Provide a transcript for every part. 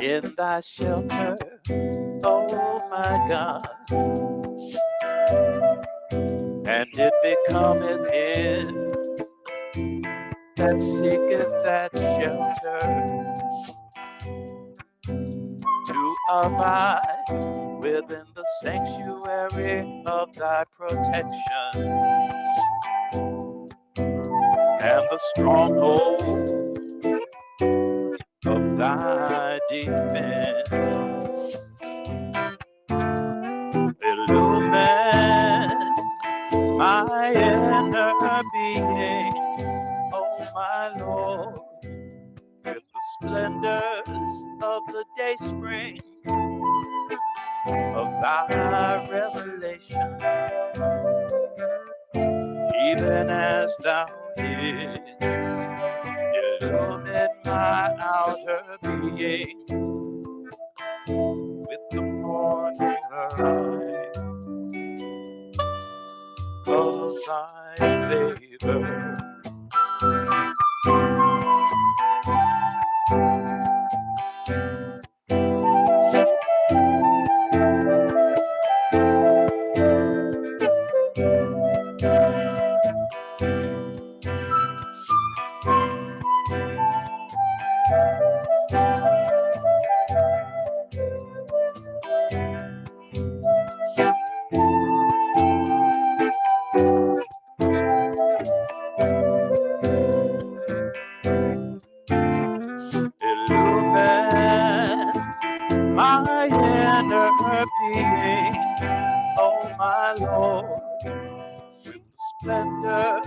in thy shelter, oh my God, and it becometh him that seeketh that shelter to abide within the sanctuary of thy protection and the stronghold of thy defense. Illumine my inner being, oh my Lord, with the splendors of the day spring of thy revelation, even as thou didst illumine my outer being with the morning light of thy favor. Illumine my inner being, oh my Lord, with the splendors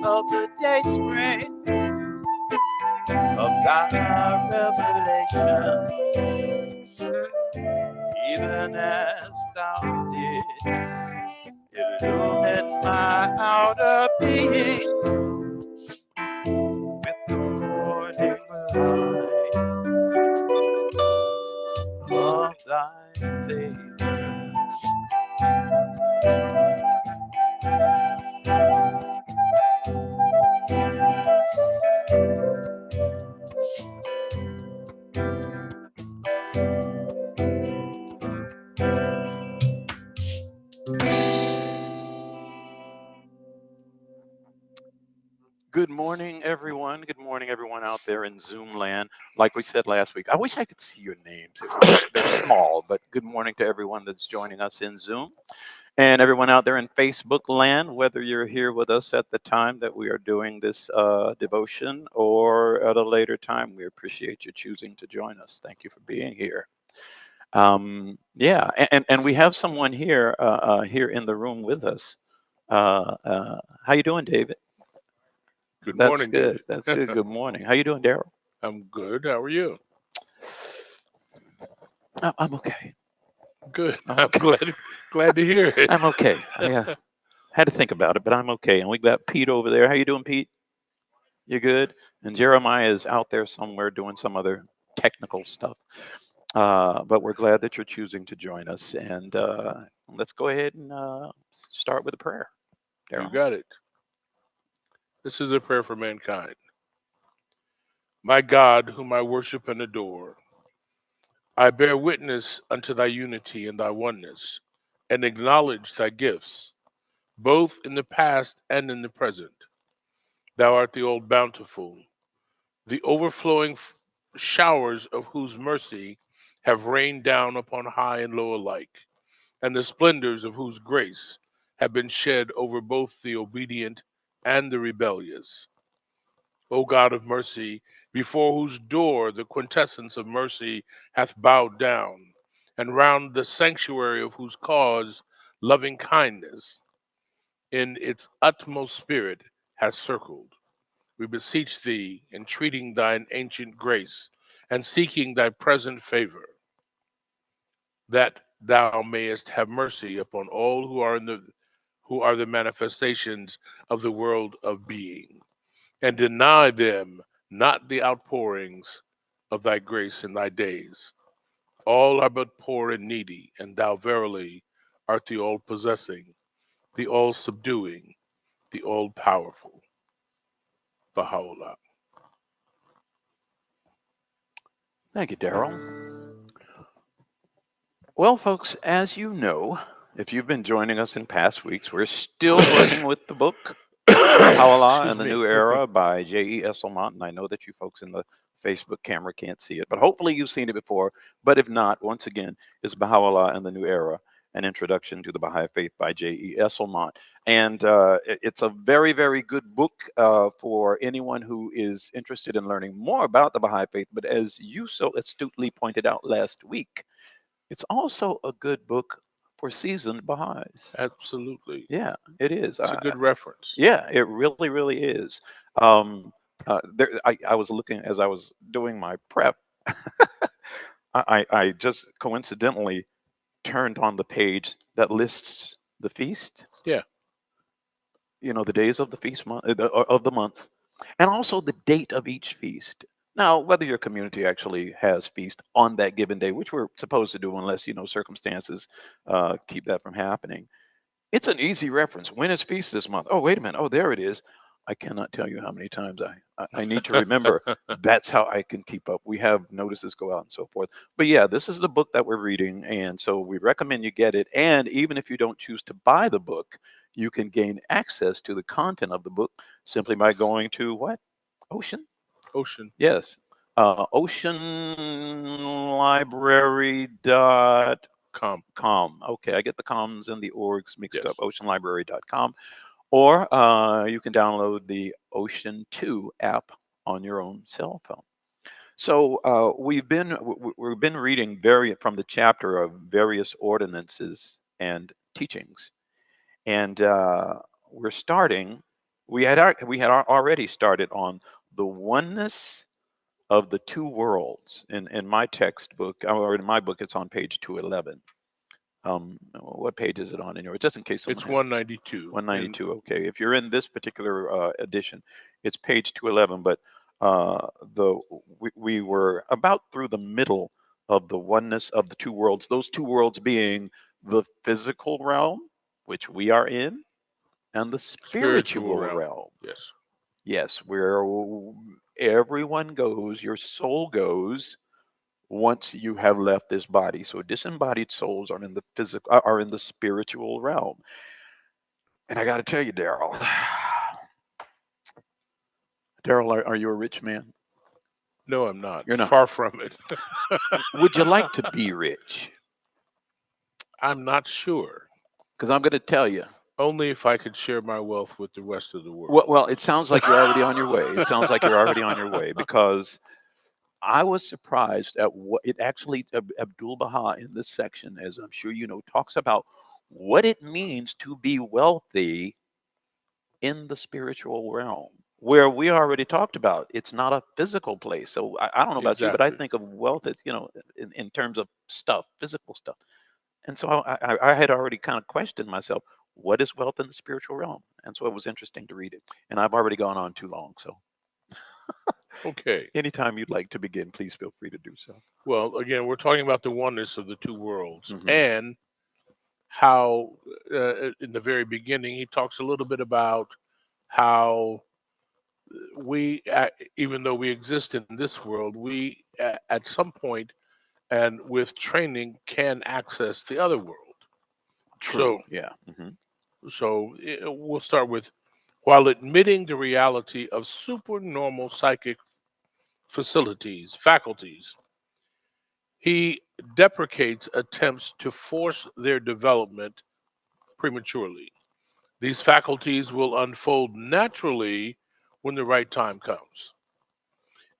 of the day spring of thy revelation, even as thou didst illumine my outer being with the morning light of thy favor. Good morning, everyone. Good morning, everyone out there in Zoom land. Like we said last week, I wish I could see your names. They're small, but good morning to everyone that's joining us in Zoom and everyone out there in Facebook land, whether you're here with us at the time that we are doing this devotion or at a later time. We appreciate you choosing to join us. Thank you for being here. Yeah, and we have someone here here in the room with us. How you doing, David? Good That's morning, good. David. That's good. Good morning. How you doing, Daryl? I'm good. How are you? I'm okay. Good. I'm I'm okay. glad to hear it. I'm okay. I had to think about it, but I'm okay. And we got Pete over there. How you doing, Pete? You good? And Jeremiah is out there somewhere doing some other technical stuff. But we're glad that you're choosing to join us. And let's go ahead and start with a prayer, You Daryl. got it. This is a prayer for mankind. My God, whom I worship and adore, I bear witness unto thy unity and thy oneness, and acknowledge thy gifts, both in the past and in the present. Thou art the old bountiful, the overflowing showers of whose mercy have rained down upon high and low alike, and the splendors of whose grace have been shed over both the obedient and the rebellious. O God of mercy, before whose door the quintessence of mercy hath bowed down, and round the sanctuary of whose cause loving kindness in its utmost spirit hath circled. We beseech thee, entreating thine ancient grace, and seeking thy present favor, that thou mayest have mercy upon all who are the manifestations of the world of being, and deny them not the outpourings of thy grace in thy days. All are but poor and needy, and thou verily art the all possessing, the all subduing, the all powerful. Baha'u'llah. Thank you, Daryl. Well, folks, as you know, if you've been joining us in past weeks, we're still working with the book Baha'u'llah Excuse and the me. New Era by J.E. Esselmont. And I know that you folks in the Facebook camera can't see it, but hopefully you've seen it before. But if not, once again, it's Baha'u'llah and the New Era, an introduction to the Baha'i Faith by J.E. Esselmont. And it's a very, very good book for anyone who is interested in learning more about the Baha'i Faith. But as you so astutely pointed out last week, it's also a good book for seasoned Baha'is. Absolutely. Yeah, it is. It's a good reference. Yeah, it really, really is. I was looking as I was doing my prep. I just coincidentally turned on the page that lists the feast. Yeah. You know, the days of the feast month of the month, and also the date of each feast. Now, whether your community actually has feast on that given day, which we're supposed to do, unless circumstances keep that from happening, it's an easy reference. When is feast this month? Oh, wait a minute. Oh, there it is. I cannot tell you how many times I need to remember. That's how I can keep up. We have notices go out and so forth. But yeah, this is the book that we're reading. And so we recommend you get it. And even if you don't choose to buy the book, you can gain access to the content of the book simply by going to what? Ocean? Ocean. Yes. Oceanlibrary.com. Okay, I get the coms and the orgs mixed Yes. up. Oceanlibrary.com. Or you can download the Ocean 2 app on your own cell phone. So we've been reading from the chapter of various ordinances and teachings, and we're starting. We had already started on the oneness of the two worlds. In my textbook, or in my book, it's on page 211. What page is it on in yours? Just in case someone It's has 192. And 192. Okay, if you're in this particular edition, it's page 211. But the we were about through the middle of the oneness of the two worlds. Those two worlds being the physical realm, which we are in, and the spiritual spiritual realm. realm. Yes. Yes, where everyone goes, your soul goes once you have left this body. So disembodied souls are in the physical, are in the spiritual realm. And I got to tell you, Daryl, Daryl, are you a rich man? No, I'm not. You're not. Far from it. Would you like to be rich? I'm not sure. Because I'm going to tell you. Only if I could share my wealth with the rest of the Well, world. well, it sounds like you're already on your way. It sounds like you're already on your way because I was surprised at what it actually, Abdul Baha in this section, as I'm sure you know, talks about what it means to be wealthy in the spiritual realm, where we already talked about it's not a physical place. So I don't know about you, but I Exactly. think of wealth as, in terms of stuff, physical stuff. And so I had already kind of questioned myself, what is wealth in the spiritual realm? And so it was interesting to read it. And I've already gone on too long. So Okay. anytime you'd like to begin, please feel free to do so. Well, again, we're talking about the oneness of the two worlds Hmm. and how, in the very beginning, he talks a little bit about how we, even though we exist in this world, we, at some point and with training, can access the other world. So, True. Yeah. Hmm. we'll start with while admitting the reality of supernormal psychic faculties, he deprecates attempts to force their development prematurely. These faculties will unfold naturally when the right time comes.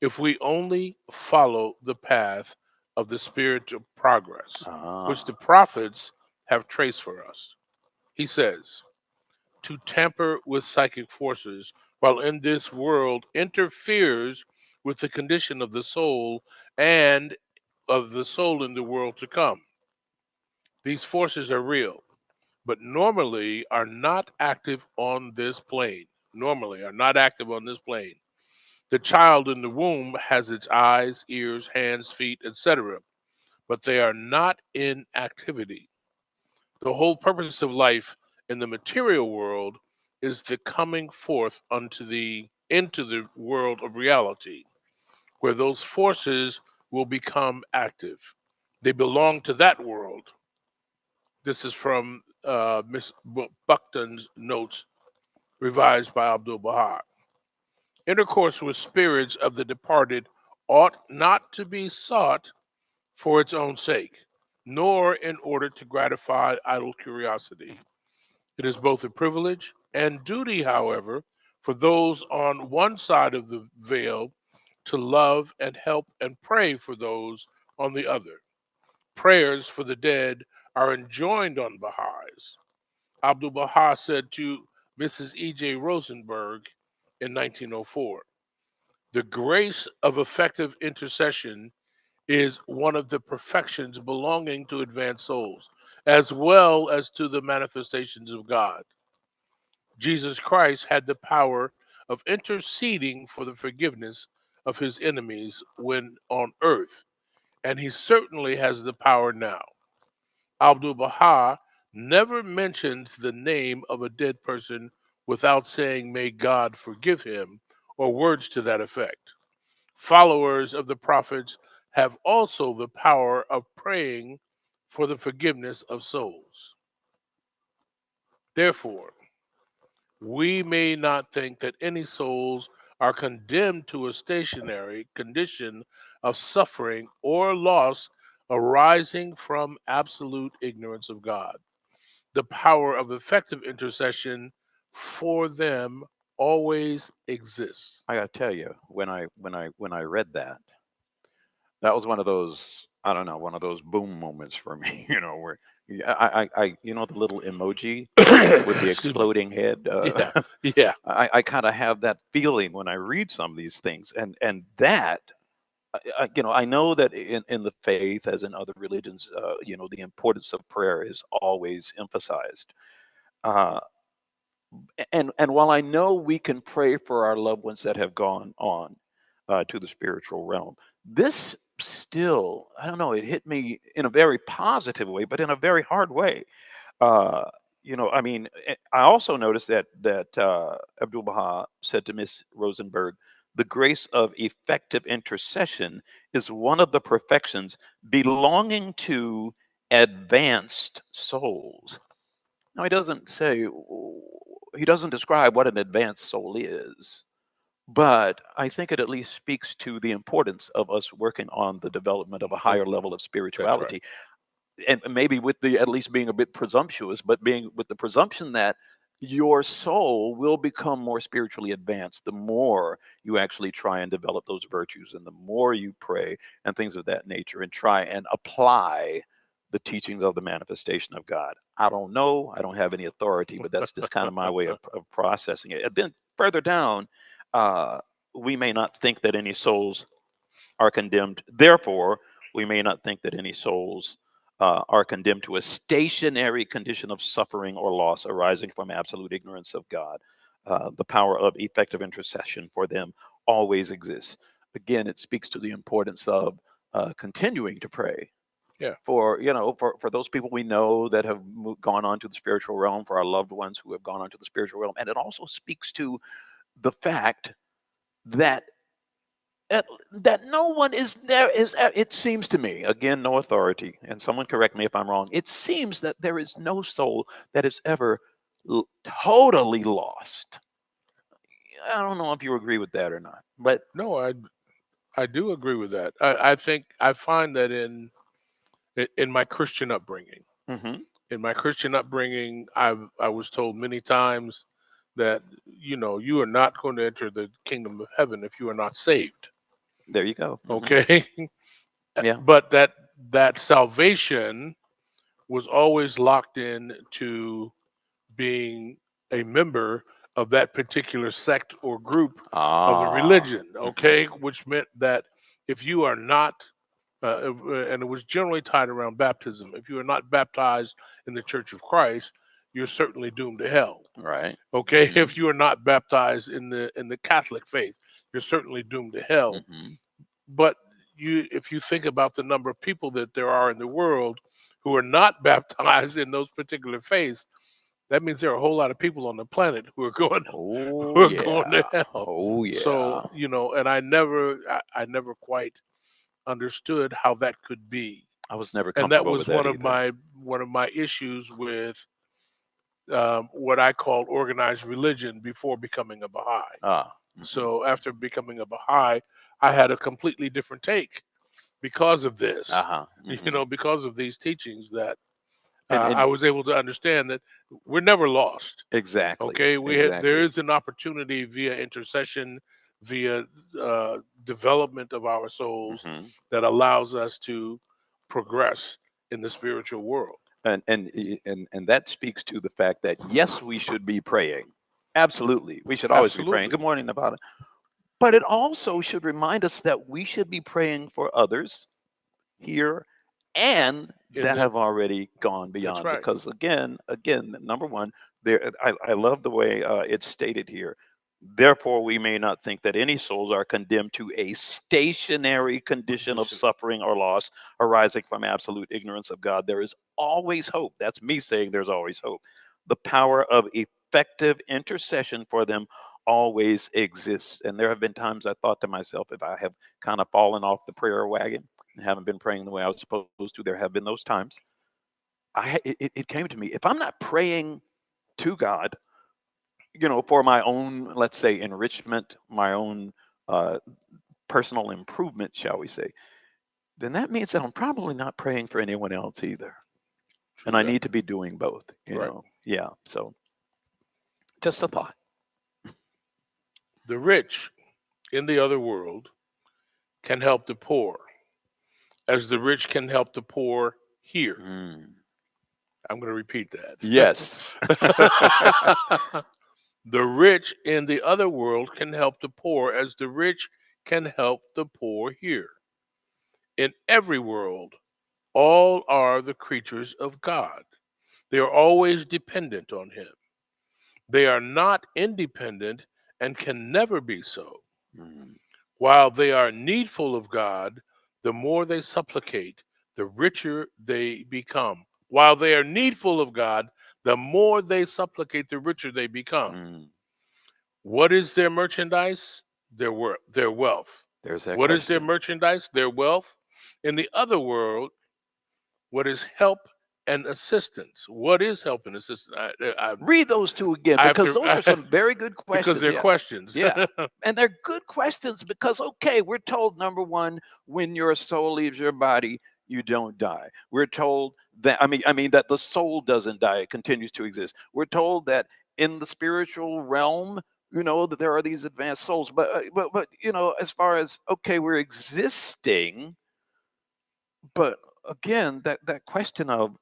If we only follow the path of the spiritual progress, which the Ah. prophets have traced for us. He says, to tamper with psychic forces while in this world interferes with the condition of the soul and of the soul in the world to come. These forces are real, but normally are not active on this plane. Normally are not active on this plane. The child in the womb has its eyes, ears, hands, feet, etc., but they are not in activity. The whole purpose of life in the material world is the coming forth into the world of reality, where those forces will become active. They belong to that world. This is from Miss Buckton's notes, revised by Abdul Baha. Intercourse with spirits of the departed ought not to be sought for its own sake, nor in order to gratify idle curiosity. It is both a privilege and duty, however, for those on one side of the veil to love and help and pray for those on the other. Prayers for the dead are enjoined on Baha'is. Abdul Baha said to Mrs. E.J. Rosenberg in 1904, the grace of effective intercession is one of the perfections belonging to advanced souls, as well as to the manifestations of God. Jesus Christ had the power of interceding for the forgiveness of his enemies when on earth, and he certainly has the power now. Abdul Baha never mentions the name of a dead person without saying, may God forgive him, or words to that effect. Followers of the prophets have also the power of praying for the forgiveness of souls. Therefore, we may not think that any souls are condemned to a stationary condition of suffering or loss arising from absolute ignorance of God. The power of effective intercession for them always exists. I got to tell you, when I read that, that was one of those, I don't know, one of those boom moments for me. Where the little emoji with the Excuse me. exploding head. Yeah, yeah, I kind of have that feeling when I read some of these things, and that I know that in the faith, as in other religions, the importance of prayer is always emphasized. Uh, and while I know we can pray for our loved ones that have gone on to the spiritual realm, this still, I don't know, it hit me in a very positive way, but in a very hard way. Uh, I mean, I also noticed that Abdul Baha said to Miss Rosenberg, the grace of effective intercession is one of the perfections belonging to advanced souls. Now, he doesn't describe what an advanced soul is, but I think it at least speaks to the importance of us working on the development of a that, higher level of that's right. spirituality, and maybe with the at least being a bit presumptuous, but being with the presumption that your soul will become more spiritually advanced the more you actually try and develop those virtues, and the more you pray and things of that nature, and try and apply the teachings of the manifestation of God. I don't know, I don't have any authority, but that's just kind of my way of processing it. And then further down, uh, we may not think that any souls are condemned. Therefore, we may not think that any souls are condemned to a stationary condition of suffering or loss arising from absolute ignorance of God. The power of effective intercession for them always exists. Again, it speaks to the importance of continuing to pray Yeah, for those people we know that have gone on to the spiritual realm, for our loved ones who have gone on to the spiritual realm. And it also speaks to the fact that that no one is there is it seems to me, again, no authority, and someone correct me if I'm wrong, it seems that there is no soul that is ever totally lost. I don't know if you agree with that or not, but no, I do agree with that. I think I find that in my Christian upbringing, mhm, I was told many times that you are not going to enter the kingdom of heaven if you are not saved. there you go. Okay, Yeah. but that salvation was always locked in to being a member of that particular sect or group of the Ah. religion, Mhm. okay? Which meant that if you are not, and it was generally tied around baptism, if you are not baptized in the Church of Christ, you're certainly doomed to hell. Right. Okay, Mhm. if you are not baptized in the Catholic faith, you're certainly doomed to hell. Mhm. But if you think about the number of people that there are in the world who are not baptized in those particular faiths, that means there are a whole lot of people on the planet who are going Oh who are going to yeah. hell. Oh So yeah. and I never quite understood how that could be. I was never And that comfortable with was that either. one of my issues with what I called organized religion before becoming a Baha'i. Ah. Hmm. So after becoming a Baha'i, I had a completely different take because of this. Uh-huh. You Hmm. know, because of these teachings that I And was able to understand that we're never lost. exactly, Okay, there exactly. is an opportunity via intercession, via development of our souls Hmm. that allows us to progress in the spiritual world. And that speaks to the fact that yes, we should be praying. Absolutely, we should always be praying. Absolutely, Good morning, Nevada. But it also should remind us that we should be praying for others here and in that the have already gone that's beyond. right. Because again, number one, there I love the way it's stated here. Therefore, we may not think that any souls are condemned to a stationary condition of Condition. suffering or loss arising from absolute ignorance of God. There is always hope. That's me saying there's always hope. The power of effective intercession for them always exists. And there have been times I thought to myself, if I have kind of fallen off the prayer wagon and haven't been praying the way I was supposed to, there have been those times. It came to me, if I'm not praying to God, for my own, let's say, enrichment, my own uh, personal improvement, shall we say, then that means that I'm probably not praying for anyone else either. And True I that. need to be doing both, Right. Yeah. So just a thought. The rich in the other world can help the poor, as the rich can help the poor here. Mm. I'm going to repeat Yes. that. The rich in the other world can help the poor, as the rich can help the poor here. In every world, all are the creatures of God. They are always dependent on Him. They are not independent and can never be so. Mm. While they are needful of God, the more they supplicate, the richer they become. While they are needful of God, the more they supplicate, the richer they become. Mm. What is their merchandise? Their wealth. There's that What is their question. merchandise? Their wealth. In the other world, what is help and assistance? What is help and assistance? Read those two again I have because those are to some very good because questions. they're Yeah. questions. Yeah. And they're good questions because, okay, we're told number one, when your soul leaves your body, you don't die. We're told that, I mean, that the soul doesn't die, it continues to exist. We're told that in the spiritual realm, that there are these advanced souls. But as far as, okay, we're existing, but again, that question of,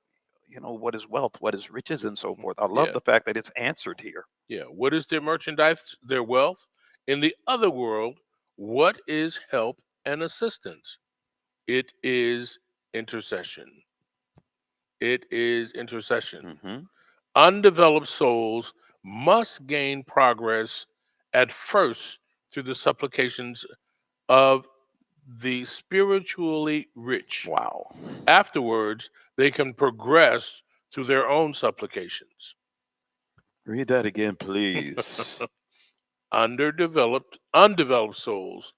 what is wealth, what is riches, and so forth. I love Yeah, the fact that it's answered here. yeah. What is their merchandise? Their wealth. In the other world, what is help and assistance? It is intercession. It is intercession. Hmm. Undeveloped souls must gain progress at first through the supplications of the spiritually rich. Wow. Afterwards, they can progress through their own supplications. Read that again, please. Undeveloped souls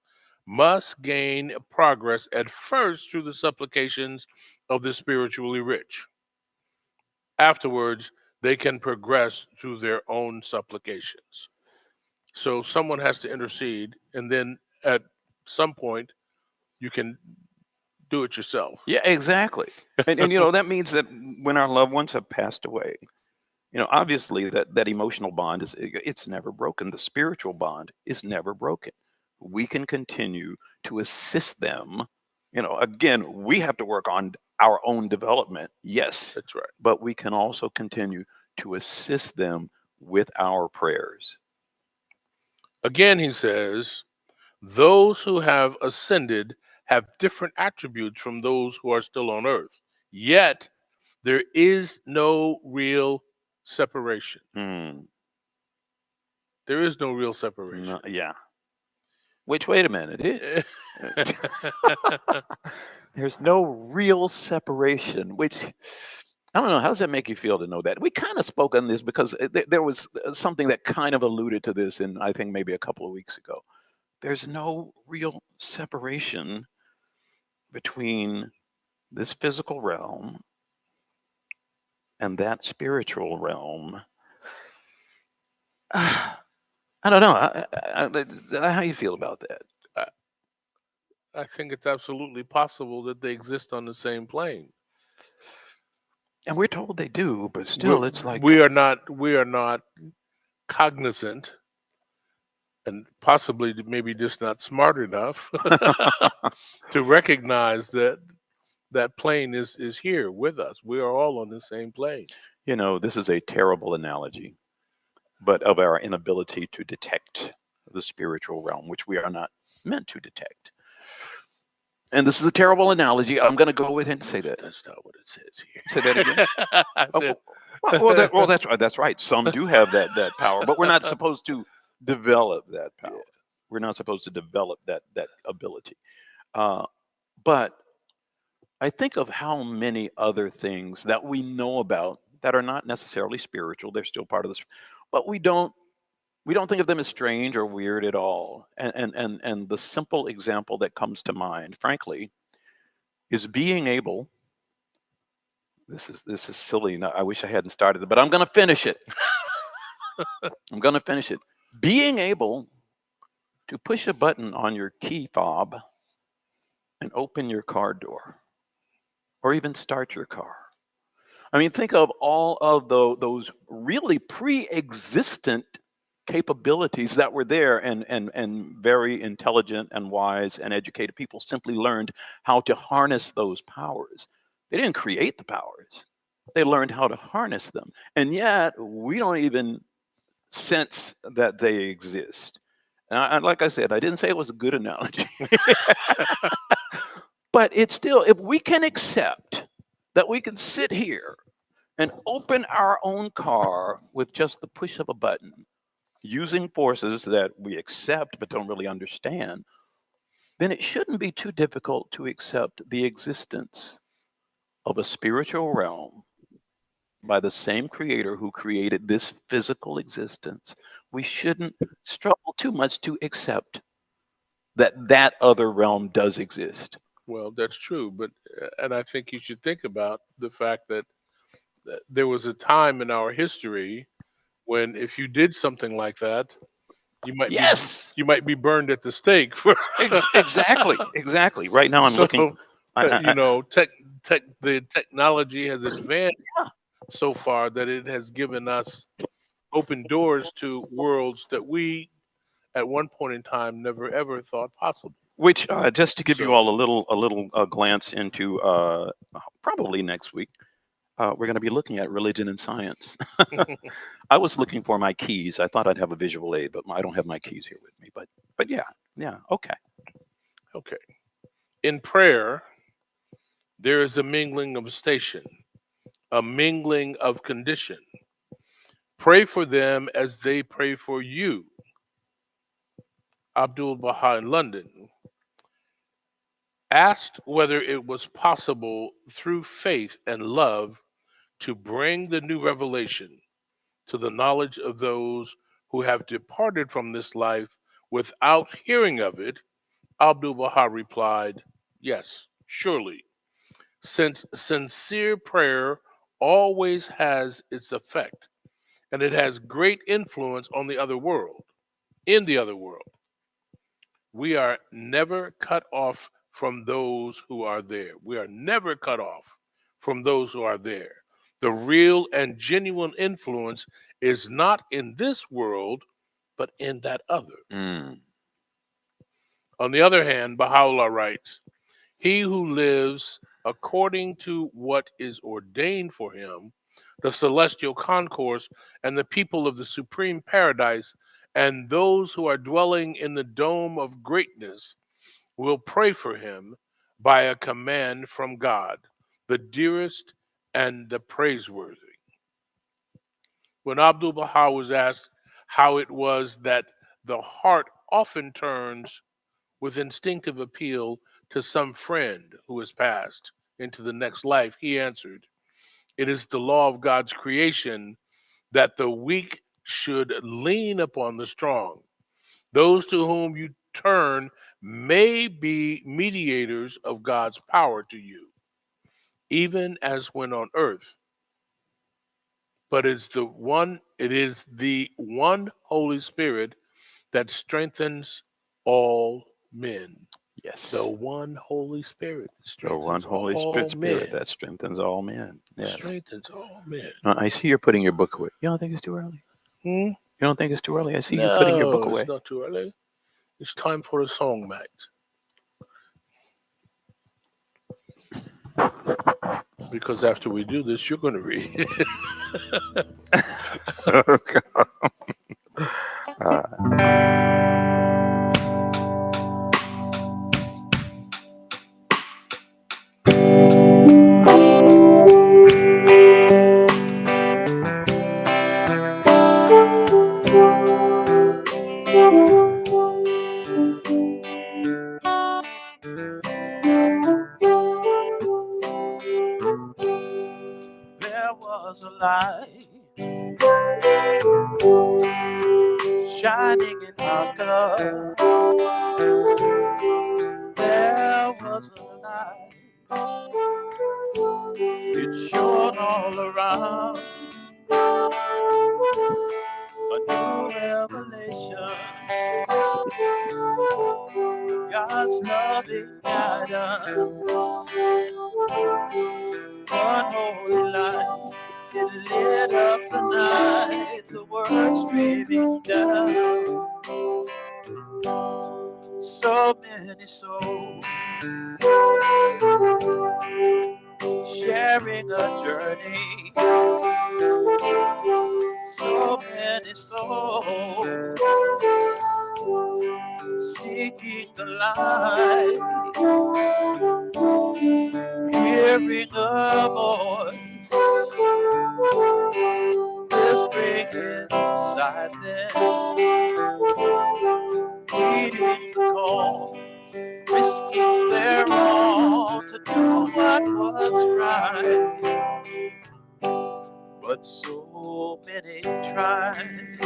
must gain progress at first through the supplications of the spiritually rich. Afterwards, they can progress through their own supplications. So someone has to intercede, and then at some point, you can do it yourself. Yeah, exactly. And that means that when our loved ones have passed away, obviously that emotional bond it's never broken. The spiritual bond is never broken. We can continue to assist them. Again, we have to work on our own development, yes, That's right. but we can also continue to assist them with our prayers. Again, he says, those who have ascended have different attributes from those who are still on earth. Yet, there is no real separation. Hmm. There is no real No, separation. yeah. Which, wait a minute, there's no real separation, which I don't know. How does that make you feel to know that? We kind of spoke on this because there was something that kind of alluded to this in, I think, maybe a couple of weeks ago. There's no real separation between this physical realm and that spiritual realm. I don't know. How you feel about that? I, I think it's absolutely possible that they exist on the same plane. And we're told they do, but We still, it's like, we are not cognizant, and possibly maybe just not smart enough to recognize that that plane is here with us. We are all on the same plane. this is a terrible analogy, but of our inability to detect the spiritual realm, which we are not meant to detect. And this is a terrible analogy. I'm going to go with it and say that. That's not what it says Say that again. here. I Oh, said, that's right. That's right. Some do have that power, but we're not supposed to develop that power. yeah. We're not supposed to develop that ability. Uh, but I think of how many other things that we know about that are not necessarily spiritual. They're still part of this, but we don't think of them as strange or weird at all. And the simple example that comes to mind, frankly, is being able. This is silly. I wish I hadn't started it, but I'm going to finish it. I'm going to finish it. Being able to push a button on your key fob and open your car door, or even start your car. I mean, think of all of those really pre-existent capabilities that were there, and very intelligent and wise and educated people simply learned how to harness those powers. They didn't create the powers. They learned how to harness them. And yet, we don't even sense that they exist. And like I said, I didn't say it was a good analogy, but it's still, if we can accept that we can sit here and open our own car with just the push of a button, using forces that we accept but don't really understand, then it shouldn't be too difficult to accept the existence of a spiritual realm by the same creator who created this physical existence. We shouldn't struggle too much to accept that other realm does exist. Well, that's true, but and I think you should think about the fact that there was a time in our history when if you did something like that, you might be Yes, you might be burned at the stake for exactly, exactly. Right now, I'm so looking. the technology has advanced Yeah, so far that it has given us open doors to worlds that we at one point in time never ever thought possible. which just to give you So all a little glance into probably next week, we're going to be looking at religion and science. I was looking for my keys. I thought I'd have a visual aid, but I don't have my keys here with me. But yeah, yeah, okay. okay. In prayer, there is a mingling of station, a mingling of condition. Pray for them as they pray for you. Abdul Baha in London asked whether it was possible through faith and love to bring the new revelation to the knowledge of those who have departed from this life without hearing of it. Abdul Baha replied, yes, surely, since sincere prayer always has its effect and it has great influence on the other world. In the other world, we are never cut off from those who are there. We are never cut off from those who are there. The real and genuine influence is not in this world, but in that other. Mm. On the other hand, Baha'u'llah writes, he who lives according to what is ordained for him, the celestial concourse and the people of the supreme paradise, and those who are dwelling in the dome of greatness will pray for him by a command from God, the dearest and the praiseworthy. When Abdul Baha was asked how it was that the heart often turns with instinctive appeal to some friend who has passed into the next life, he answered, it is the law of God's creation that the weak should lean upon the strong. Those to whom you turn may be mediators of God's power to you, even as when on earth. But it is the one Holy Spirit that strengthens all men. The Yes. one Holy Spirit The one strengthens Holy all Spirit men. that strengthens all men. Yes. Strengthens all men. I see you're putting your book away. You don't think it's too early? Hmm? You don't think it's too early? I see you putting your book No, it's away. not too early. It's time for a song, Max. Because after we do this, you're going to read. uh, there was a light shining in our cup. There was a light, it shone all around. A new revelation, God's loving guidance. One holy light, it lit up the night. The words streaming down. So many souls sharing a journey. So many souls seeking the light, hearing a voice whispering inside them, heeding the call, risking their all to do what was right. But so many tried,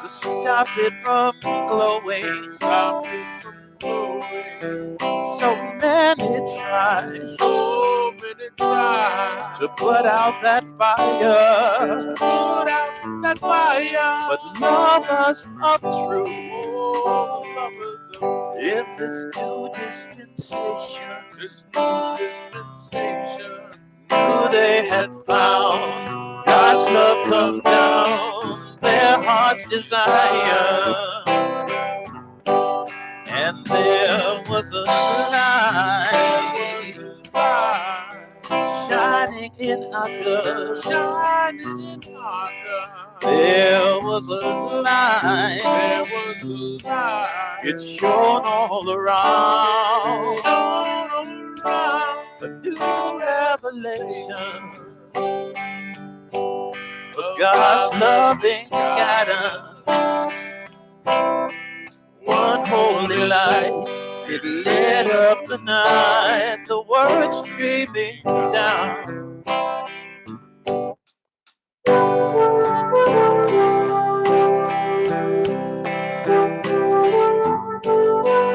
to stop it from glowing. So many tried, to put out that fire. But lovers of truth, in this new dispensation, knew they had found God's love come down, their heart's desire. And there was a light shining in our cup. There was a light, it shone all around. A new revelation of God's loving guidance. One holy light, it lit up the night. The words streaming down.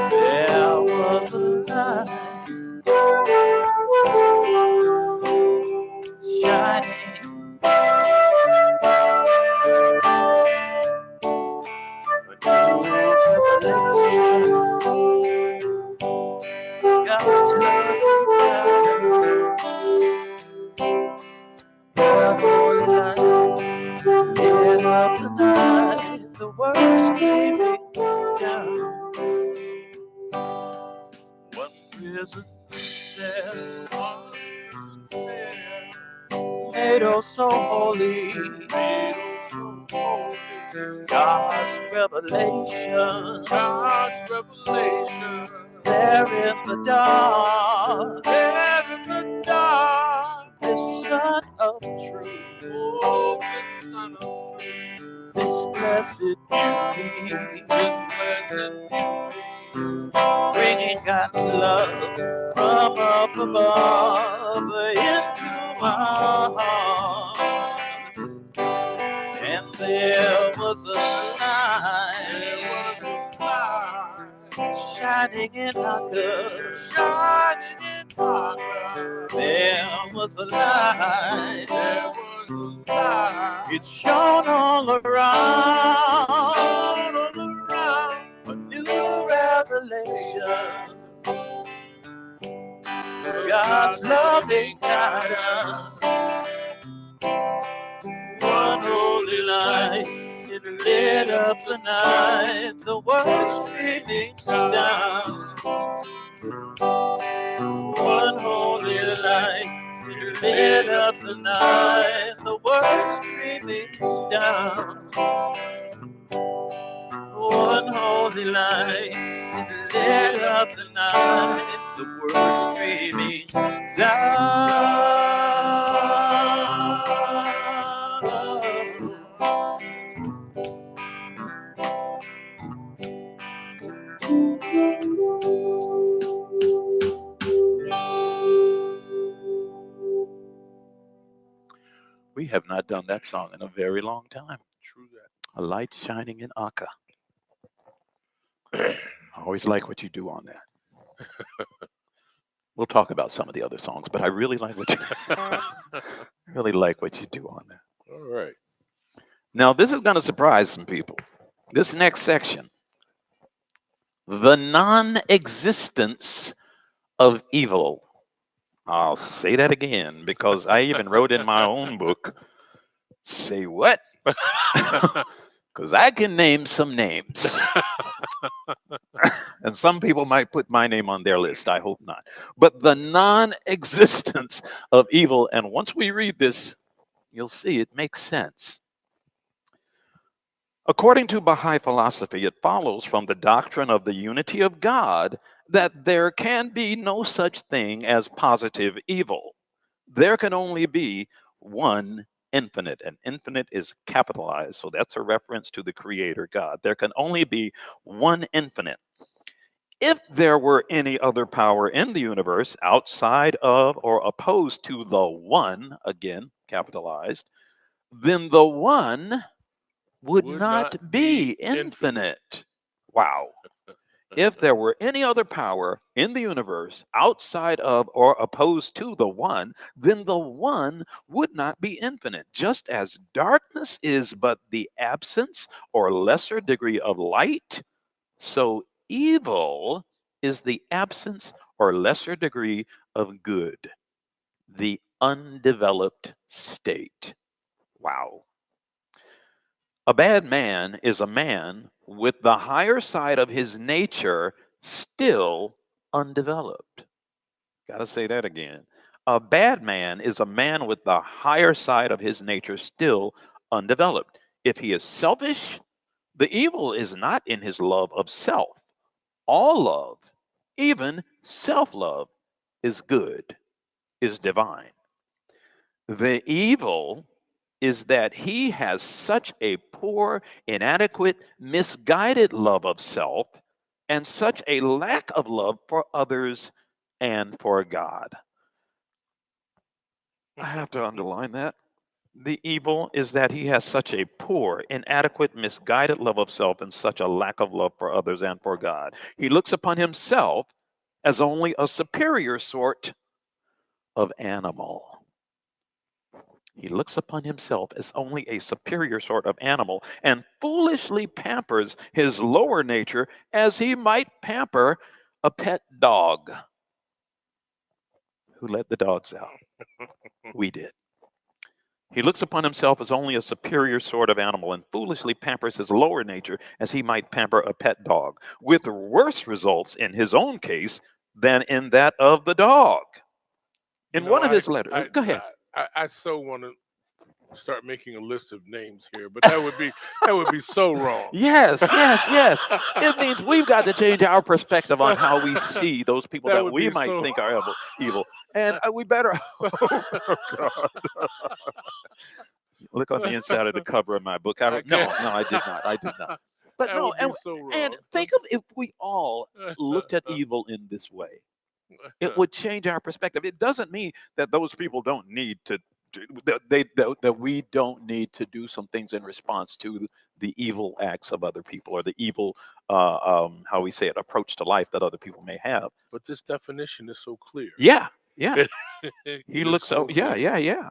There was a light shining, a new revelation. God's loving guidance. The holy light lit up the night. The words streaming down. One prison cell made oh so holy. God's revelation. There in the dark. This Son of Truth. This blessed beauty. Bringing God's love from up above into our hearts. And there was a light shining in Aka. shining in darkness. There was a light. There was a light. It shone all around. Shone all around. A new revelation. God's loving kindness. One holy light. It lit up the night. The world streaming down. One holy light. It lit up the night. The world streaming down. One holy light. It lit up the night. The world streaming down. We have not done that song in a very long time. True A light shining in Aka. that. I always like what you do on that. We'll talk about some of the other songs, but I really like what you really like what you do on that. All right. Now, this is going to surprise some people. This next section, the non-existence of evil. I'll say that again because I even wrote in my own book, say what? Because I can name some names. And some people might put my name on their list. I hope not. But the non-existence of evil. And once we read this, you'll see it makes sense. According to Baha'i philosophy, it follows from the doctrine of the unity of God that there can be no such thing as positive evil. There can only be one infinite, and infinite is capitalized, so that's a reference to the Creator God. There can only be one infinite. If there were any other power in the universe outside of or opposed to the one, again capitalized, then the one would not be infinite. Wow. If there were any other power in the universe outside of or opposed to the one, then the one would not be infinite. Just as darkness is but the absence or lesser degree of light, so evil is the absence or lesser degree of good, the undeveloped state. Wow. A bad man is a man with the higher side of his nature still undeveloped. Got to say that again. A bad man is a man with the higher side of his nature still undeveloped. If he is selfish, the evil is not in his love of self. All love, even self love, is good, is divine. The evil is that he has such a poor, inadequate, misguided love of self and such a lack of love for others and for God. I have to underline that. The evil is that he has such a poor, inadequate, misguided love of self and such a lack of love for others and for God. He looks upon himself as only a superior sort of animal. He looks upon himself as only a superior sort of animal and foolishly pampers his lower nature as he might pamper a pet dog. Who let the dogs out? We did. He looks upon himself as only a superior sort of animal and foolishly pampers his lower nature as he might pamper a pet dog, with worse results in his own case than in that of the dog. You In know, one of his letters, I, go ahead. I so want to start making a list of names here, but that would be so wrong. Yes, yes, yes. It means we've got to change our perspective on how we see those people That that would we be might so. think are evil. And we better look on the inside of the cover of my book. I No, can't. I did not. I did not. But That no, would be so and wrong. think of if we all looked at evil in this way. It would change our perspective. It doesn't mean that those people don't need to that we don't need to do some things in response to the evil acts of other people, or the evil, how we say it, approach to life that other people may have. But this definition is so clear. Yeah, yeah. It He is looks so so, yeah, clear. yeah, yeah.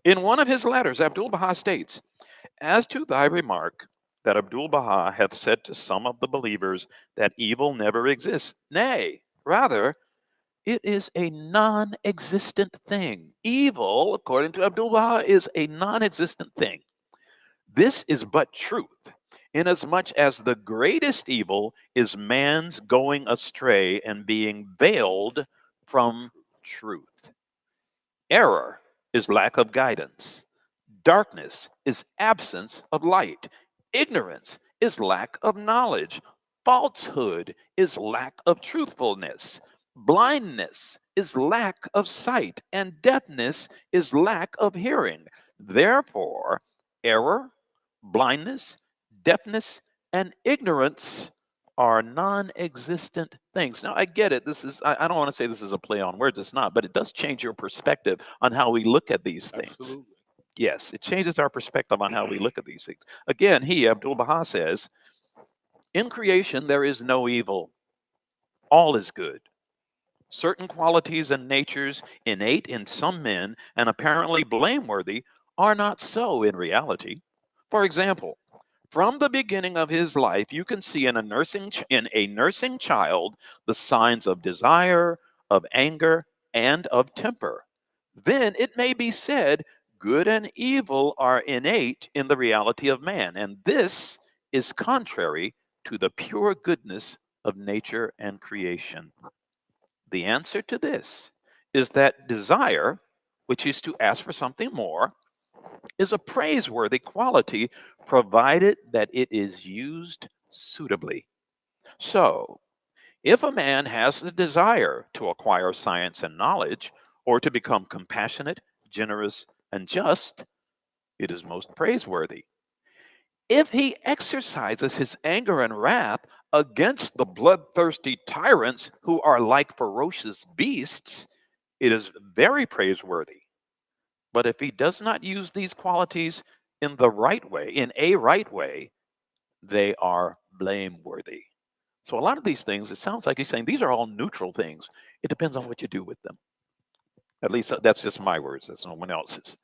In one of his letters, Abdul Baha states, "As to thy remark that Abdul Baha hath said to some of the believers that evil never exists, nay, rather, it is a non existent thing. Evil, according to Abdul Baha, is a non existent thing. This is but truth, inasmuch as the greatest evil is man's going astray and being veiled from truth. Error is lack of guidance. Darkness is absence of light. Ignorance is lack of knowledge. Falsehood is lack of truthfulness. Blindness is lack of sight. And deafness is lack of hearing. Therefore, error, blindness, deafness, and ignorance are non existent things. Now, I get it. I don't want to say this is a play on words. It's not, but it does change your perspective on how we look at these things. Absolutely. Yes, it changes our perspective on how we look at these things. Again, Abdul Baha says, in creation there is no evil, all is good. Certain qualities and natures innate in some men and apparently blameworthy are not so in reality. For example, from the beginning of his life, you can see in a nursing child the signs of desire, of anger, and of temper. Then it may be said, good and evil are innate in the reality of man, and this is contrary to the pure goodness of nature and creation. The answer to this is that desire, which is to ask for something more, is a praiseworthy quality provided that it is used suitably. So, if a man has the desire to acquire science and knowledge, or to become compassionate, generous, and just, it is most praiseworthy. If he exercises his anger and wrath against the bloodthirsty tyrants who are like ferocious beasts, it is very praiseworthy. But if he does not use these qualities in the right way, in a right way, they are blameworthy. So a lot of these things, it sounds like he's saying these are all neutral things. It depends on what you do with them. At least that's just my words, that's no one else's.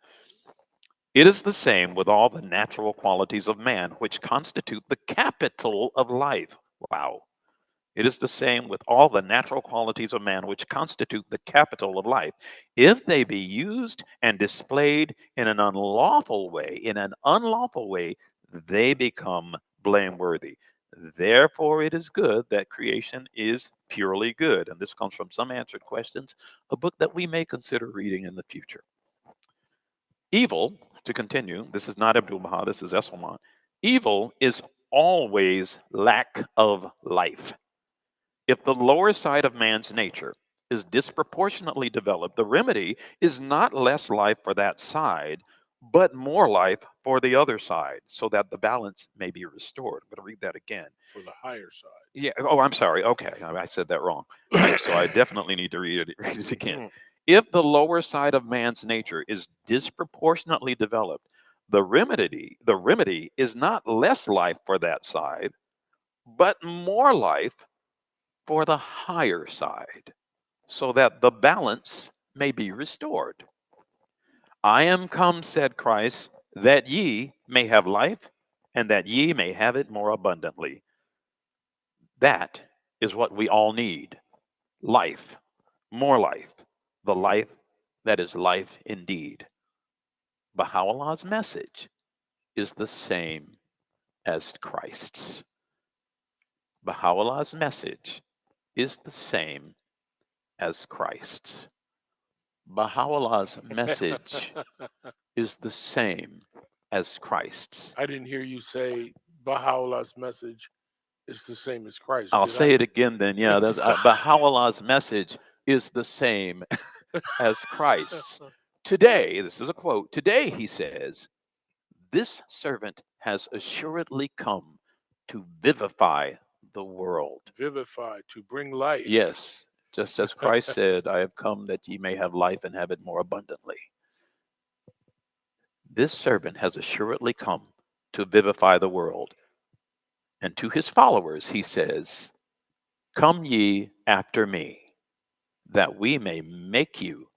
It is the same with all the natural qualities of man, which constitute the capital of life. Wow. It is the same with all the natural qualities of man, which constitute the capital of life. If they be used and displayed in an unlawful way, they become blameworthy. Therefore, it is good that creation is purely good. And this comes from Some Answered Questions, a book that we may consider reading in the future. Evil, to continue, this is not Abdul Baha, this is Esselman. Evil is always lack of life. If the lower side of man's nature is disproportionately developed, the remedy is not less life for that side, but more life for the other side, so that the balance may be restored. I'm going to read that again. For the higher Yeah. Oh, I'm sorry. Okay, I said that wrong. So I side. definitely need to read it again. If the lower side of man's nature is disproportionately developed, the remedy is not less life for that side, but more life for the higher side, so that the balance may be restored. I am come, said Christ, that ye may have life, and that ye may have it more abundantly. That is what we all need: life, more life, the life that is life indeed. Baha'u'llah's message is the same as Christ's. Baha'u'llah's message is the same as Christ's. Baha'u'llah's message is the same as Christ's. I didn't hear you say Baha'u'llah's message is the same as Christ, I'll did I? say it again then. Yeah, Baha'u'llah's message is the same as Christ's. Today, this is a quote, today, he says, this servant has assuredly come to vivify the world. Vivify, to bring life. Yes, just as Christ said, I have come that ye may have life and have it more abundantly. This servant has assuredly come. to vivify the world. And to his followers, he says, come ye after me, that we may make you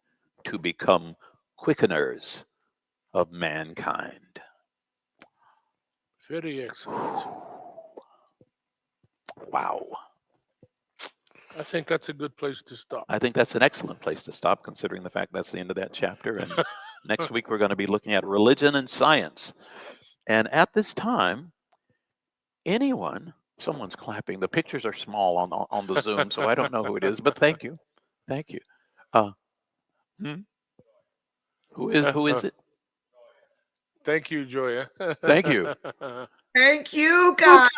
to become quickeners of mankind. Very excellent. Wow. I think that's a good place to stop. I think that's an excellent place to stop, considering the fact that's the end of that chapter. And next week, we're going to be looking at religion and science. And at this time, anyone, someone's clapping. The pictures are small on the Zoom, so I don't know who it is, but thank you. Thank you. Uh, hmm? Who is it? Thank you, Joya. Thank you. Thank you, guys.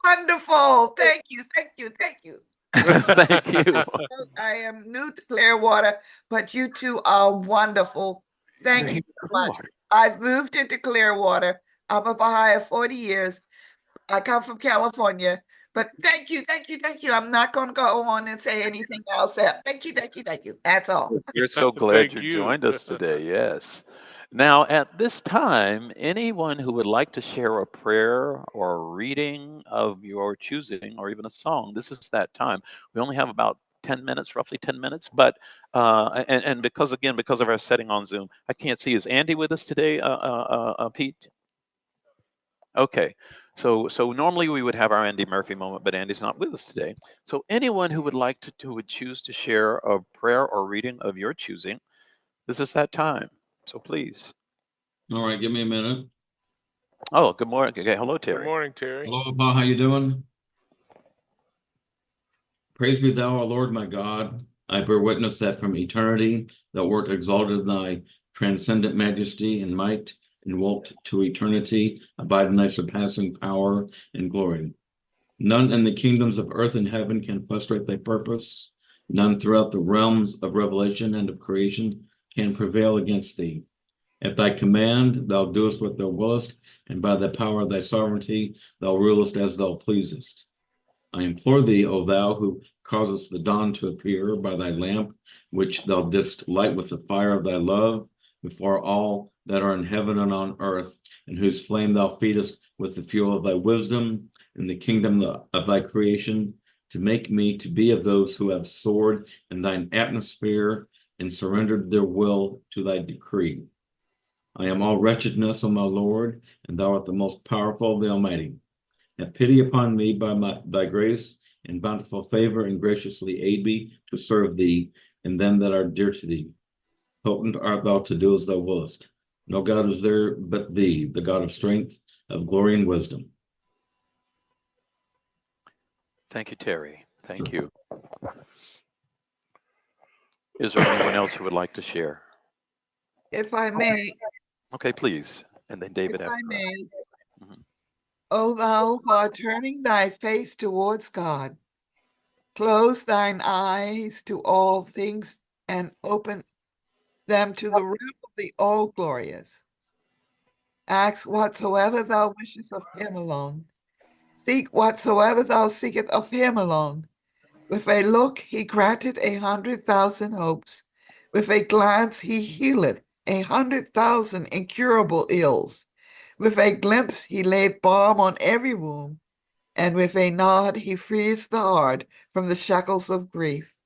Wonderful. Thank you. Thank you. Thank you. Thank you. I am new to Clearwater, but you two are wonderful. Thank you so much. Clearwater. I've moved into Clearwater. I'm a Baha'i of 40 years. I come from California. But thank you, thank you, thank you. I'm not going to go on and say anything else. Thank you, thank you, thank you. That's all. We're so glad Thank you you. joined us today. Yes. Now, at this time, anyone who would like to share a prayer or a reading of your choosing, or even a song, this is that time. We only have about 10 minutes, roughly 10 minutes, but and because again, because of our setting on Zoom, I can't see. Is Andy with us today, Pete? Okay. So normally we would have our Andy Murphy moment, but Andy's not with us today. So anyone who would like to who would choose to share a prayer or reading of your choosing, this is that time. So please. All right, give me a minute. Oh, good morning. Okay, hello, Good Terry. morning, Terry. Hello, Abba, how you doing? Praise be thou, O Lord, my God. I bear witness that from eternity thou wert exalted in thy transcendent majesty and might, and wilt to eternity abide in thy surpassing power and glory. None in the kingdoms of earth and heaven can frustrate thy purpose. None throughout the realms of revelation and of creation can prevail against thee. At thy command thou doest what thou willest, and by the power of thy sovereignty thou rulest as thou pleasest. I implore thee, O thou who causest the dawn to appear by thy lamp, which thou didst light with the fire of thy love, before all that are in heaven and on earth, and whose flame thou feedest with the fuel of thy wisdom in the kingdom of thy creation, to make me to be of those who have soared in thine atmosphere and surrendered their will to thy decree. I am all wretchedness, O my Lord, and thou art the most powerful, the Almighty. Have pity upon me by thy grace and bountiful favor, and graciously aid me to serve thee and them that are dear to thee. Potent art thou to do as thou wouldest. No God is there but thee, the God of strength, of glory and wisdom. Thank you, Terry. Sure. Thank you. Is there anyone else who would like to share? If I may, Okay, please. And then if David I after that. may, Mhm. O thou who art turning thy face towards God, close thine eyes to all things and open them to the realm of the all glorious. Ask whatsoever thou wishest of him alone. Seek whatsoever thou seekest of him alone. With a look he granted 100,000 hopes. With a glance he healeth 100,000 incurable ills. With a glimpse he laid balm on every wound, and with a nod he frees the heart from the shackles of grief.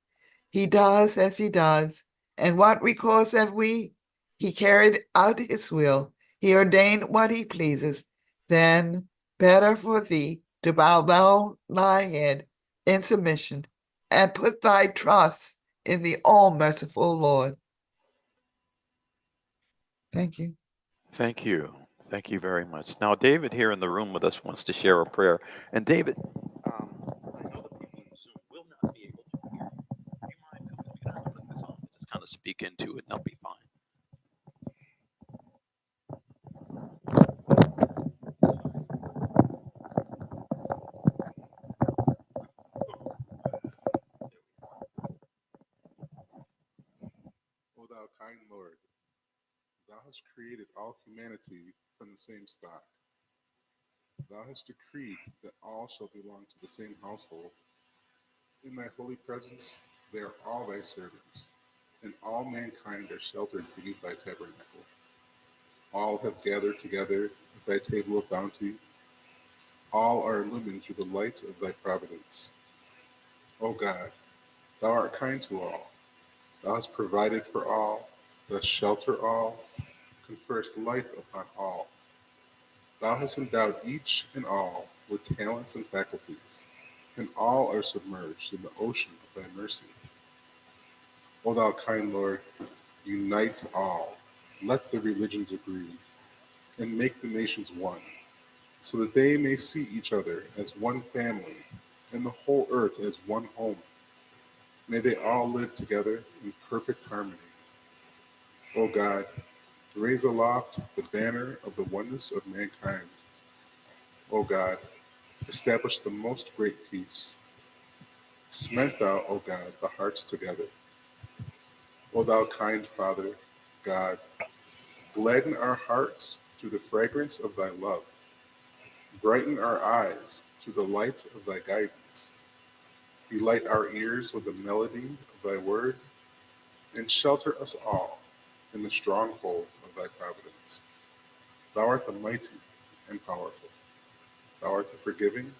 He does as he does, and what recourse have we? He carried out his will. He ordained what he pleases. Then better for thee to bow down thy head in submission and put thy trust in the all-merciful Lord. Thank you. Thank you. Thank you very much. Now, David here in the room with us wants to share a prayer. And David, I know the people in Zoom will not be able to hear you. Do you mind coming? We can put this on. Just kind of speak into it, and they'll be fine. O thou kind Lord, thou hast created all humanity from the same stock. Thou hast decreed that all shall belong to the same household. In thy holy presence they are all thy servants, and all mankind are sheltered beneath thy tabernacle. All have gathered together thy table of bounty. All are illumined through the light of thy providence. O God, thou art kind to all. Thou hast provided for all, dost shelter all, conferrest life upon all. Thou hast endowed each and all with talents and faculties, and all are submerged in the ocean of thy mercy. O thou kind Lord, unite all. Let the religions agree, and make the nations one, so that they may see each other as one family, and the whole earth as one home. May they all live together in perfect harmony. O God, raise aloft the banner of the oneness of mankind. O God, establish the most great peace. Cement thou, O God, the hearts together. O thou kind Father, God, gladden our hearts through the fragrance of thy love. Brighten our eyes through the light of thy guidance. Delight our ears with the melody of thy word, and shelter us all in the stronghold of thy providence. Thou art the mighty and powerful. Thou art the forgiving,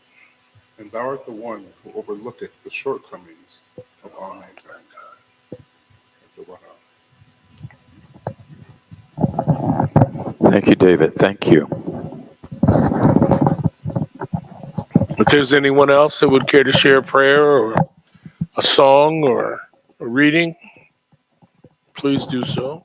and thou art the one who overlooketh the shortcomings of all mankind. Thank you, David. Thank you. If there's anyone else that would care to share a prayer or a song or a reading, please do so.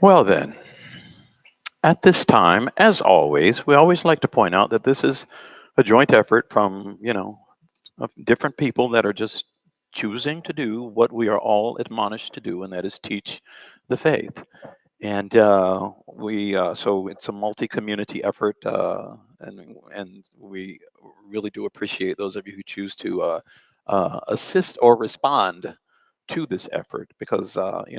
Well, then, at this time, as always, we always like to point out that this is a joint effort from, of different people that are just choosing to do what we are all admonished to do, and that is teach the faith. And so it's a multi-community effort, and we really do appreciate those of you who choose to assist or respond to this effort, because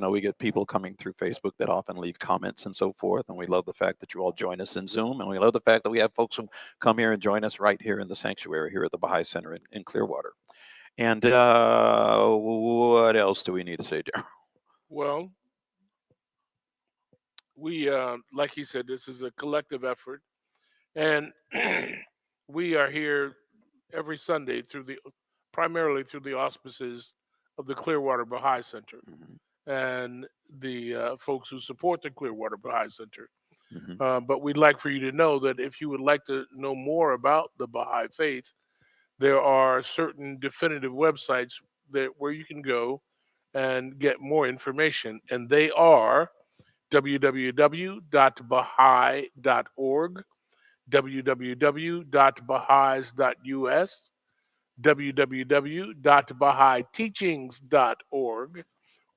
we get people coming through Facebook that often leave comments and so forth, and we love the fact that you all join us in Zoom, and we love the fact that we have folks who come here and join us right here in the sanctuary here at the Baha'i Center in Clearwater. And what else do we need to say, Darryl? Well, we, like he said, this is a collective effort, and we are here every Sunday primarily through the auspices of the Clearwater Baha'i Center and the folks who support the Clearwater Baha'i Center. But we'd like for you to know that if you would like to know more about the Baha'i faith, there are certain definitive websites where you can go and get more information, and they are www.baha'i.org, www.baha'is.us, www.bahaiteachings.org,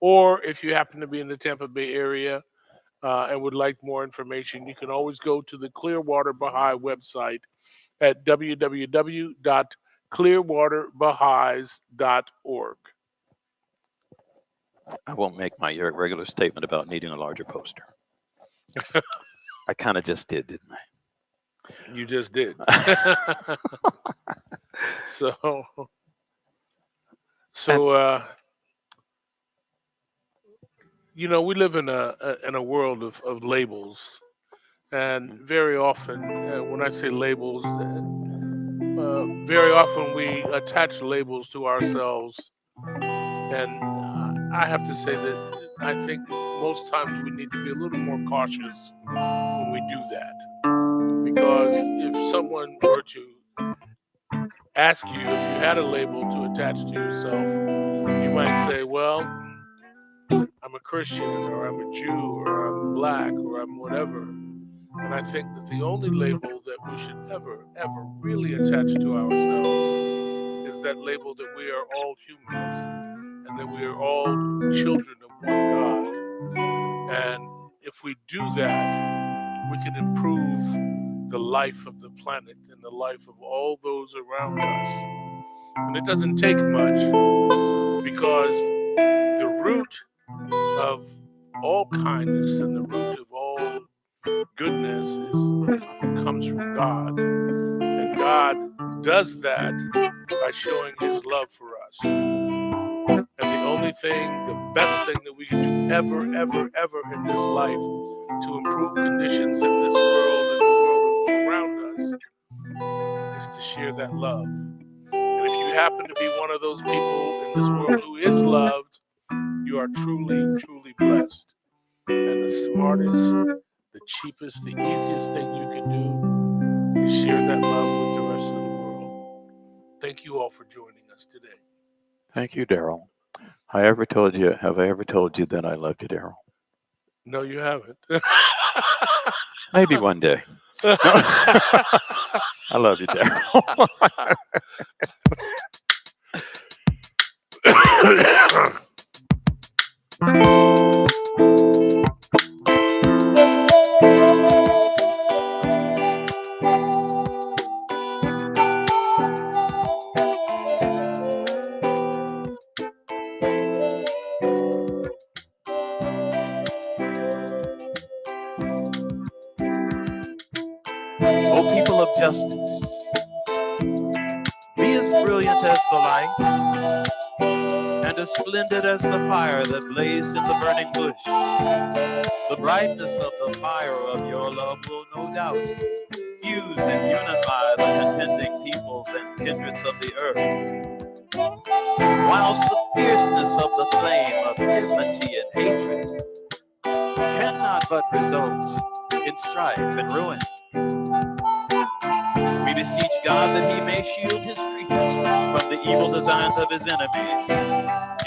or if you happen to be in the Tampa Bay area and would like more information, you can always go to the Clearwater Baha'i website at www.clearwaterbaha'is.org. I won't make my regular statement about needing a larger poster. I kind of just did, didn't You just did. I? so, And we live in a world of labels, and very often, when I say labels, very often we attach labels to ourselves, and I have to say that I think most times we need to be a little more cautious when we do that, because if someone were to ask you if you had a label to attach to yourself, you might say, well, I'm a Christian, or I'm a Jew, or I'm black, or I'm whatever. And I think that the only label that we should ever really attach to ourselves is that label that we are all humans and that we are all children of one God. And if we do that, we can improve the life of the planet and the life of all those around us. And it doesn't take much, because the root of all kindness and the root of all goodness comes from God. And God does that by showing his love for us. only thing, the best thing that we can do ever, ever, ever in this life to improve conditions in this world and the world around us is to share that love. And if you happen to be one of those people in this world who is loved, you are truly, truly blessed. And the smartest, the cheapest, the easiest thing you can do is share that love with the rest of the world. Thank you all for joining us today. Thank you, Daryl. Have I ever told you that I loved you, Daryl? No, you haven't. Maybe one day. No. I love you, Daryl. O people of justice, be as brilliant as the light and as splendid as the fire that blazed in the burning bush. The brightness of the fire of your love will no doubt fuse and unify the contending peoples and kindreds of the earth, whilst the fierceness of the flame of enmity and hatred cannot but result in strife and ruin. We beseech God that he may shield his creatures from the evil designs of his enemies.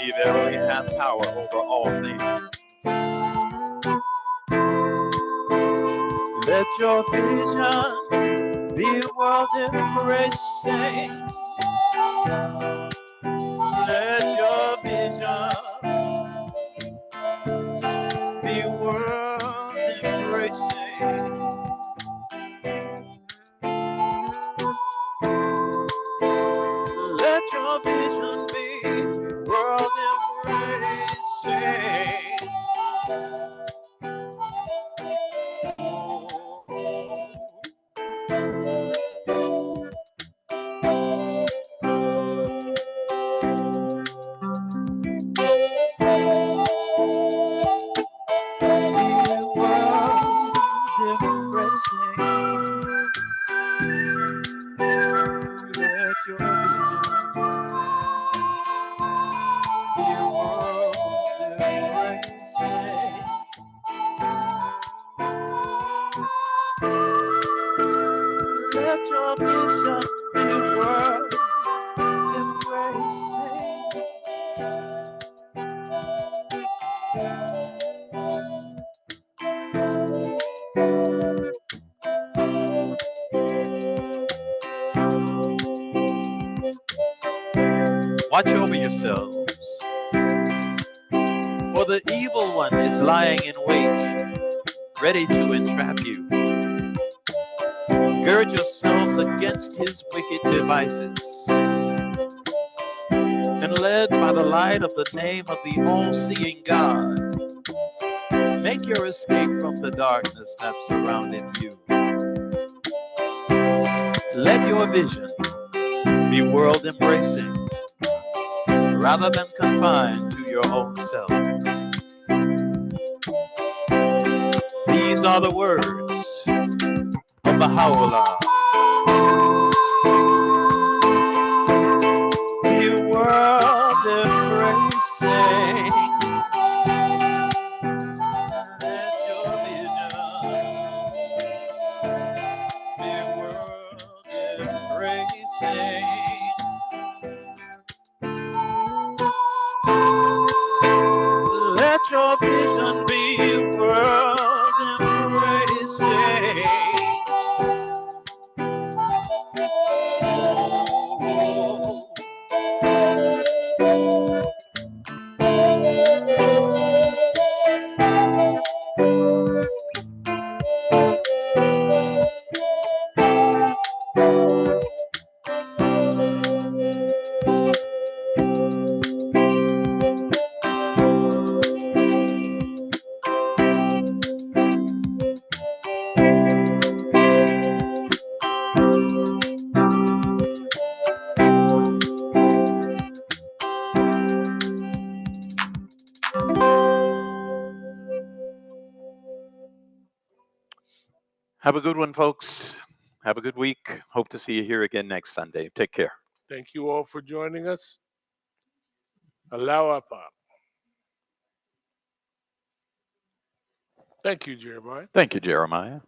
He verily hath power over all things. Let your vision be world embracing. Let your vision be world embracing. Let your vision be world embracing. Let your vision be world embracing. Watch over yourselves, for the evil one is lying in wait, ready to entrap you. Gird yourselves against his wicked devices, and led by the light of the name of the all-seeing God, make your escape from the darkness that surroundeth you. Let your vision be world-embracing, rather than confined to your own self. These are the words of Baha'u'llah. Be world embracing. Let your vision be world embracing. Let your vision be world embracing. Have a good one, folks. Have a good week. Hope to see you here again next Sunday. Take care. Thank you all for joining us. Allow up. Thank you, Jeremiah. Thank you, Jeremiah.